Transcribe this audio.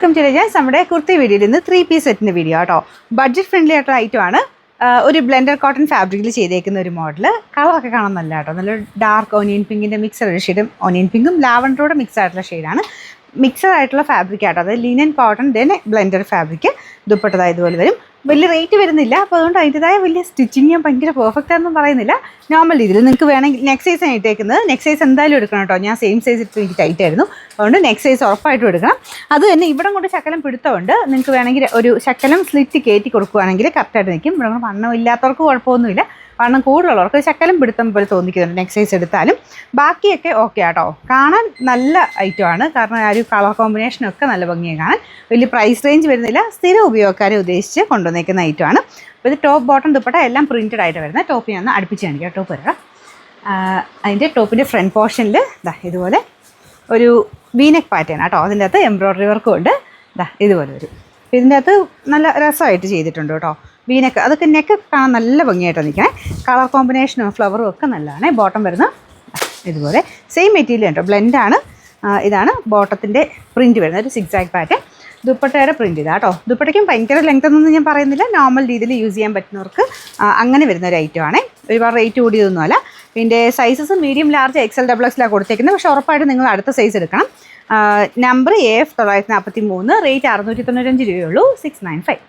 Welcome to രജാസ്. നമ്മുടെ കുർത്തി വീഡിയോയിൽ നിന്ന് 3-piece സെറ്റിൻ്റെ വീഡിയോ കേട്ടോ. ബഡ്ജറ്റ് ഫ്രണ്ട്ലി ആയിട്ടുള്ള ഐറ്റമാണ്. ഒരു ബ്ലെൻഡർ കോട്ടൺ ഫാബ്രിക്കിൽ ചെയ്തേക്കുന്ന ഒരു മോഡൽ. കളറൊക്കെ കാണാൻ നല്ല കേട്ടോ. നല്ലൊരു ഡാർക്ക് ഓനിയൻ പിങ്കിൻ്റെ മിക്സഡ് ഷെയ്ഡും ഓനിയൻ പിങ്കും ലാവൻഡറോടെ മിക്സ് ആയിട്ടുള്ള ഷെയ്ഡാണ്. മിക്സഡ് ആയിട്ടുള്ള ഫാബ്രിക് ആട്ടോ. അത് linen cotton then blender fabric. Dupatta ഇതുപോലെ വരും. വലിയ റേറ്റ് വരുന്നില്ല. അപ്പോൾ അതുകൊണ്ട് അതിൻ്റെതായ വലിയ സ്റ്റിച്ചിങ് ഞാൻ ഭയങ്കര പെർഫെക്റ്റ് ആണെന്നും പറയുന്നില്ല. നോർമൽ രീതിയിൽ നിങ്ങൾക്ക് വേണമെങ്കിൽ നെക്സ്റ്റ് സൈസ് ആണ് ഇട്ടേക്കുന്നത്. നെക്സ്റ്റ് സൈസ് എന്തായാലും എടുക്കണം കേട്ടോ. ഞാൻ സെയിം സൈസ് ഇട്ട് എനിക്ക് ടൈറ്റ് ആയിരുന്നു. അതുകൊണ്ട് നെക്സ്റ്റ് സൈസ് ഉറപ്പായിട്ടും എടുക്കണം. അത് തന്നെ ഇവിടെ കൊണ്ട് ശക്കലം പിടുത്തമുണ്ട്. നിങ്ങൾക്ക് വേണമെങ്കിൽ ഒരു ശക്കലം സ്ലിറ്റ് കയറ്റി കൊടുക്കുകയാണെങ്കിൽ കറക്റ്റായിട്ട് നിൽക്കും. ഇവിടെ വണ്ണം ഇല്ലാത്തവർക്ക് കുഴപ്പമൊന്നുമില്ല. വണ്ണം കൂടുതലുള്ളവർക്ക് ശക്കലം പിടുത്തം പോലെ തോന്നിക്കുന്നുണ്ട് നെക്സ്റ്റ് സൈസ് എടുത്താലും. ബാക്കിയൊക്കെ ഓക്കെ ആട്ടോ. കാണാൻ നല്ല ഐറ്റമാണ്. കാരണം ആ ഒരു കളർ കോമ്പിനേഷനൊക്കെ നല്ല ഭംഗിയാണ് കാണാൻ. വലിയ പ്രൈസ് റേഞ്ച് വരുന്നില്ല. സ്ഥിരം ഉപയോഗക്കാരെ ഉദ്ദേശിച്ച് കൊണ്ടുവന്നേക്കുന്ന ഐറ്റമാണ്. അപ്പോൾ ഇത് ടോപ്പ് ബോട്ടം ദുപ്പട്ട എല്ലാം പ്രിൻറ്റഡ് ആയിട്ട് വരുന്നത്. ടോപ്പ് ഞാൻ ഒന്ന് അടുപ്പിച്ച് കാണിക്കാം. ടോപ്പ് വരാം. അതിൻ്റെ ടോപ്പിൻ്റെ ഫ്രണ്ട് പോർഷനിൽ ഇതുപോലെ ഒരു വീനെക്ക് പാറ്റേൺ കേട്ടോ. അതിൻ്റെ അകത്ത് എംബ്രോയ്ഡറി വർക്കും ഉണ്ട്. ഇതുപോലെ വരും. ഇതിൻ്റെ അകത്ത് നല്ല രസമായിട്ട് ചെയ്തിട്ടുണ്ട് കേട്ടോ. വീനെക്ക് അതൊക്കെ നെക്ക് കാണാൻ നല്ല ഭംഗിയായിട്ട് നിൽക്കണേ. കളർ കോമ്പിനേഷനും ഫ്ലവറും ഒക്കെ നല്ലതാണ്. ബോട്ടം വരുന്ന ഇതുപോലെ സെയിം മെറ്റീരിയൽ കേട്ടോ. ബ്ലെൻഡാണ്. ഇതാണ് ബോട്ടത്തിൻ്റെ പ്രിൻറ്റ് വരുന്നത്. ഒരു സിക്സാക് പാറ്റേൺ. ദുപ്പട്ടയുടെ പ്രിൻറ്റ് ഇതാ കേട്ടോ. ദുപ്പട്ടയ്ക്കും ഭയങ്കര ലെങ്ത് ഒന്നും ഞാൻ പറയുന്നില്ല. നോർമൽ രീതിയിൽ യൂസ് ചെയ്യാൻ പറ്റുന്നവർക്ക് അങ്ങനെ വരുന്ന ഒരു ഐറ്റമാണേ. ഒരുപാട് റേറ്റ് കൂടിയതൊന്നുമല്ല. പിന്നെ sizes medium large XL XXL കൊടുത്തേക്കുന്നത്. പക്ഷേ ഉറപ്പായിട്ടും നിങ്ങൾ അടുത്ത സൈസ് എടുക്കണം. Number AF 943. റേറ്റ് 695 രൂപയുള്ളൂ. 695.